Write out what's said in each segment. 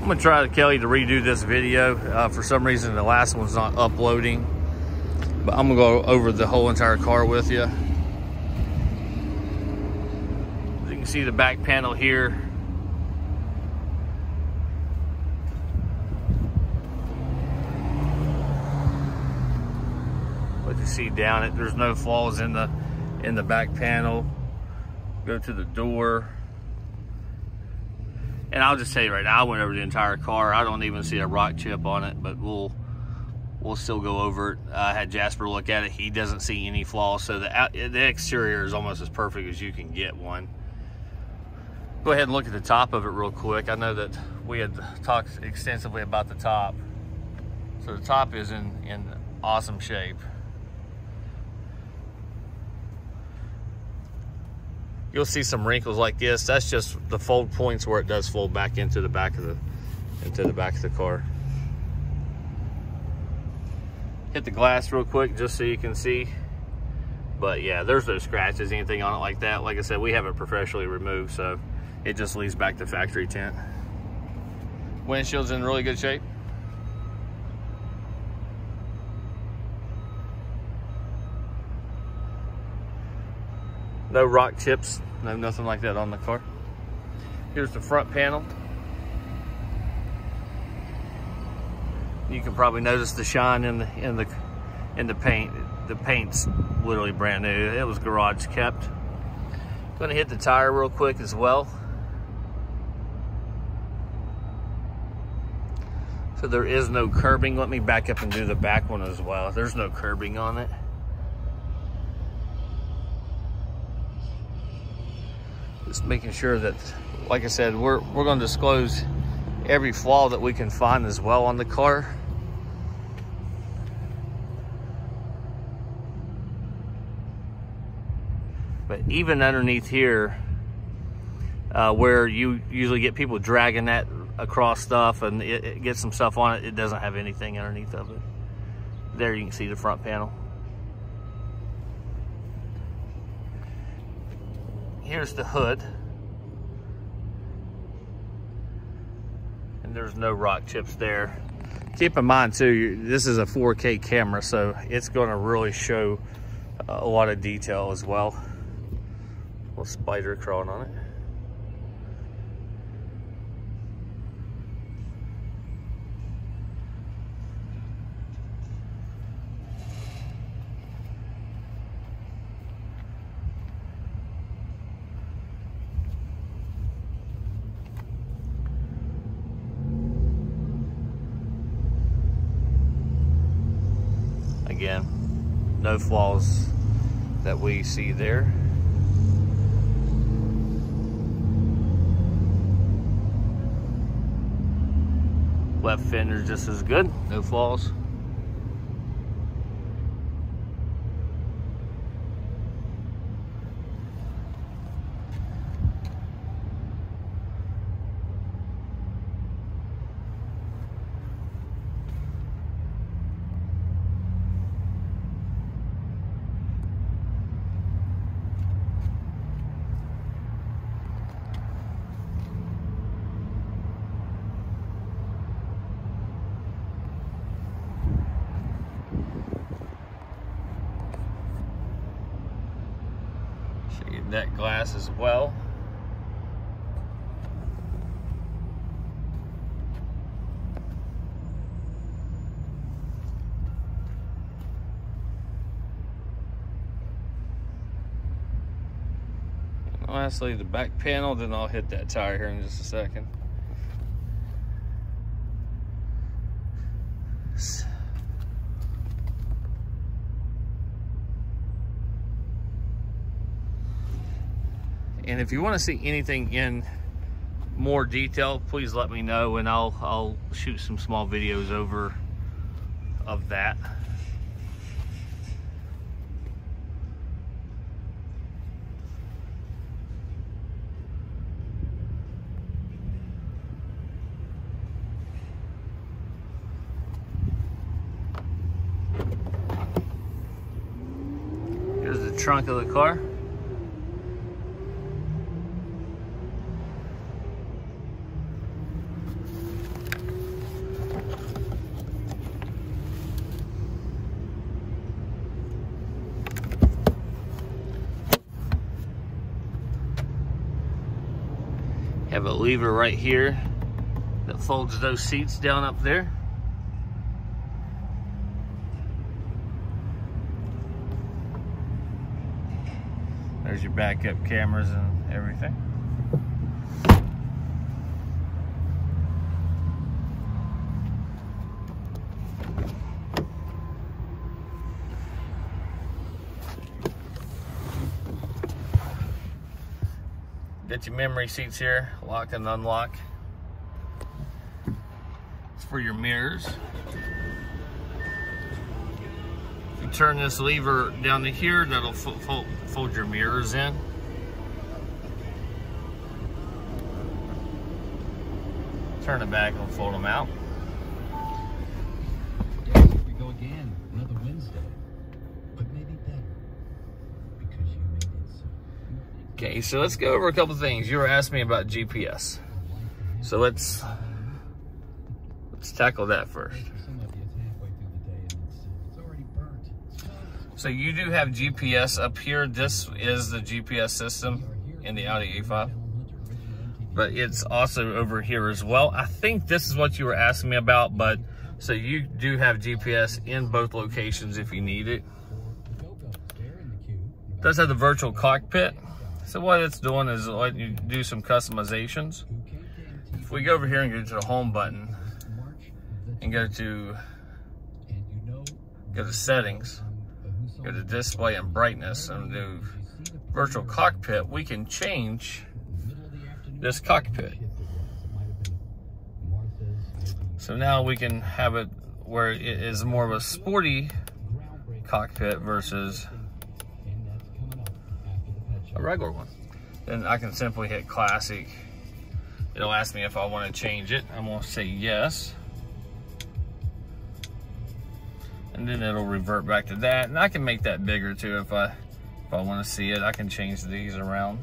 I'm gonna try to Kelly to redo this video. For some reason, the last one's not uploading, but I'm gonna go over the whole entire car with you. As you can see the back panel here. What you see down it, there's no flaws in the back panel. Go to the door. And I'll just tell you right now, I went over the entire car. I don't even see a rock chip on it, but we'll still go over it. I had Jasper look at it. He doesn't see any flaws, so the exterior is almost as perfect as you can get one. Go ahead and look at the top of it real quick. I know that we had talked extensively about the top. So the top is in awesome shape. You'll see some wrinkles like this. That's just the fold points where it does fold back into the back of the car. Hit the glass real quick just so you can see. But yeah, there's no scratches, anything on it like that. Like I said, we have it professionally removed, so it just leads back to factory tint. Windshield's in really good shape. No rock chips, no nothing like that on the car. Here's the front panel. You can probably notice the shine in the paint. The paint's literally brand new. It was garage kept. Gonna hit the tire real quick as well. So there is no curbing. Let me back up and do the back one as well. There's no curbing on it. Just making sure that, like I said, we're going to disclose every flaw that we can find as well on the car. But even underneath here, where you usually get people dragging that across stuff and it gets some stuff on it, it doesn't have anything underneath of it. There you can see the front panel. Here's the hood. And there's no rock chips there. Keep in mind too, this is a 4K camera, so it's gonna really show a lot of detail as well. Little spider crawling on it. Again, no flaws that we see there. Left fender just as good, no flaws. That glass as well. And lastly, the back panel, then I'll hit that tire here in just a second. And if you want to see anything in more detail, please let me know and I'll shoot some small videos over of that. Here's the trunk of the car. have a lever right here that folds those seats down up there. There's your backup cameras and everything. Got your memory seats here, lock and unlock. It's for your mirrors. If you turn this lever down to here, that'll fold your mirrors in. Turn it back and fold them out. Yes, here we go again. Another Wednesday. But maybe better. Because you made it so. Okay, so let's go over a couple things. You were asking me about GPS. So let's tackle that first. So you do have GPS up here. This is the GPS system in the Audi A5. But it's also over here as well. I think this is what you were asking me about, but so you do have GPS in both locations if you need it. It does have the virtual cockpit. So what it's doing is letting you do some customizations. If we go over here and go to the home button and go to settings, go to display and brightness and do virtual cockpit, we can change this cockpit. So now we can have it where it is more of a sporty cockpit versus a regular one. Then I can simply hit classic. It'll ask me if I want to change it. I'm going to say yes. And then it'll revert back to that. And I can make that bigger too if I want to see it. I can change these around.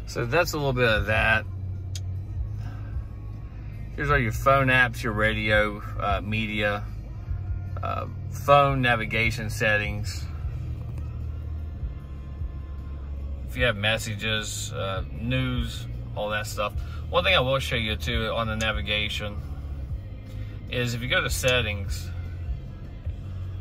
So that's a little bit of that. Here's all your phone apps, your radio, media, phone navigation settings. If you have messages, news, all that stuff. One thing I will show you too on the navigation is if you go to settings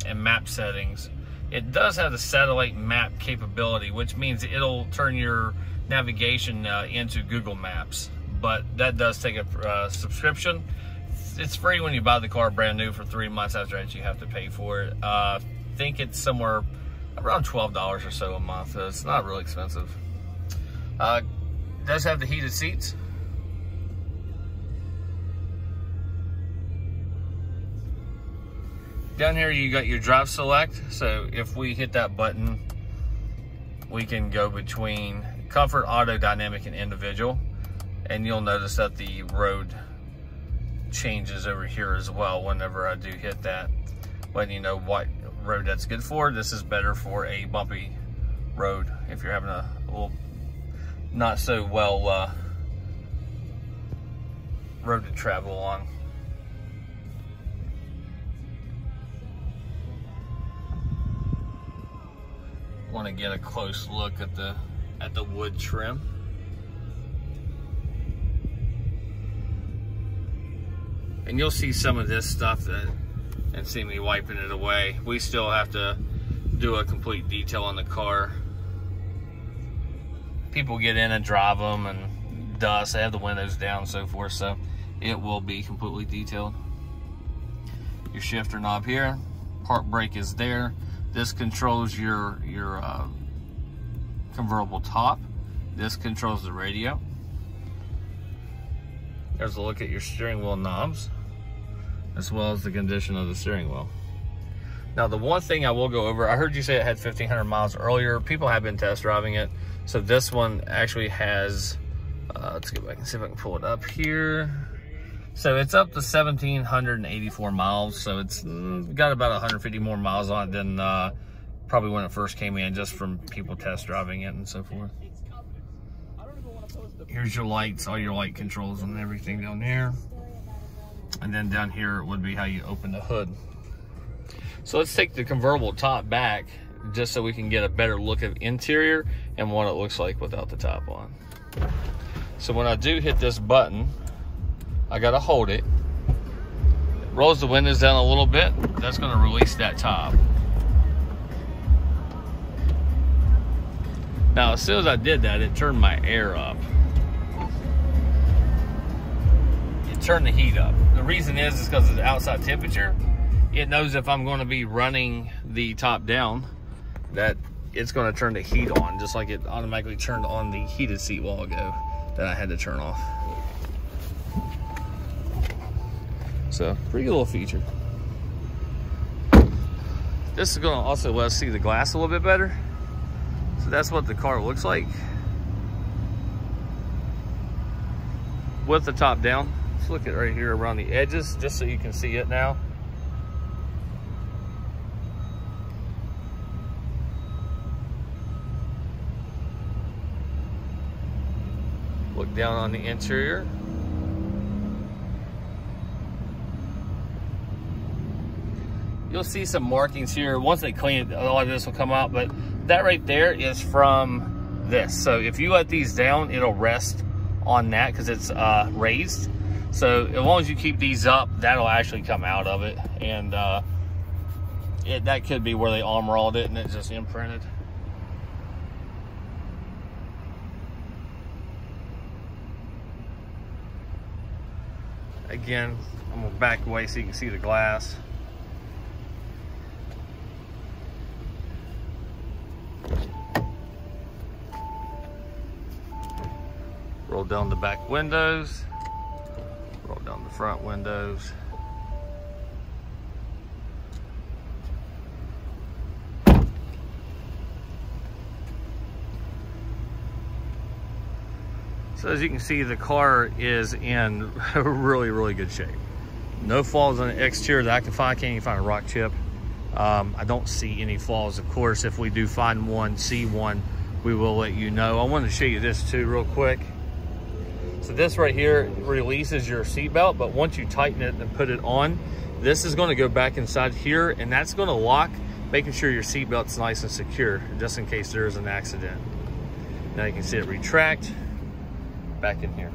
and map settings, it does have the satellite map capability, which means it'll turn your navigation into Google Maps, but that does take a subscription. It's free when you buy the car brand new. For 3 months after that you have to pay for it. I think it's somewhere around $12 or so a month. It's not really expensive. Does have the heated seats. Down here you got your drive select. So if we hit that button, we can go between comfort, auto, dynamic, and individual. And you'll notice that the road changes over here as well whenever I do hit that. Letting you know what road that's good for. This is better for a bumpy road if you're having a little not so well road to travel on. Want to get a close look at the wood trim. And you'll see some of this stuff and see me wiping it away. We still have to do a complete detail on the car. People get in and drive them and dust. They have the windows down and so forth, so it will be completely detailed. Your shifter knob here, park brake is there. This controls your convertible top. This controls the radio. There's a look at your steering wheel knobs, as well as the condition of the steering wheel. Now, the one thing I will go over, I heard you say it had 1,500 miles earlier. People have been test driving it. So this one actually has, let's go back and see if I can pull it up here. So it's up to 1,784 miles. So it's got about 150 more miles on it than probably when it first came in, just from people test driving it and so forth. Here's your lights, all your light controls and everything down there. And then down here would be how you open the hood. So let's take the convertible top back just so we can get a better look of interior and what it looks like without the top on. So when I do hit this button, I gotta hold it. It rolls the windows down a little bit. That's gonna release that top. Now, as soon as I did that, it turned my air up. It turned the heat up. The reason is because of the outside temperature. It knows if I'm going to be running the top down, that it's going to turn the heat on, just like it automatically turned on the heated seat a while ago that I had to turn off. So, pretty good little feature. This is going to also let us see the glass a little bit better. So that's what the car looks like with the top down. Let's look at right here around the edges, just so you can see it now. Look down on the interior. You'll see some markings here. Once they clean it, all of this will come out, but that right there is from this. So if you let these down, it'll rest on that because it's raised. So as long as you keep these up, that'll actually come out of it. And that could be where they armor-alled it and it's just imprinted. Again, I'm gonna back away so you can see the glass. Roll down the back windows, roll down the front windows. So as you can see, the car is in really, really good shape. No flaws on the exterior that I can find. I can't even find a rock chip. I don't see any flaws. Of course, if we do find one, see one, we will let you know. I wanted to show you this too real quick. So this right here releases your seatbelt, but once you tighten it and put it on, this is going to go back inside here, and that's going to lock, making sure your seatbelt's nice and secure, just in case there is an accident. Now you can see it retract back in here.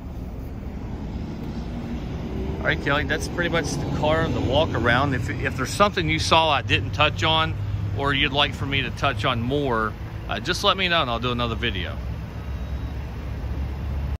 All right, Kelly, that's pretty much the car and the walk around. If there's something you saw I didn't touch on, or you'd like for me to touch on more, just let me know and I'll do another video.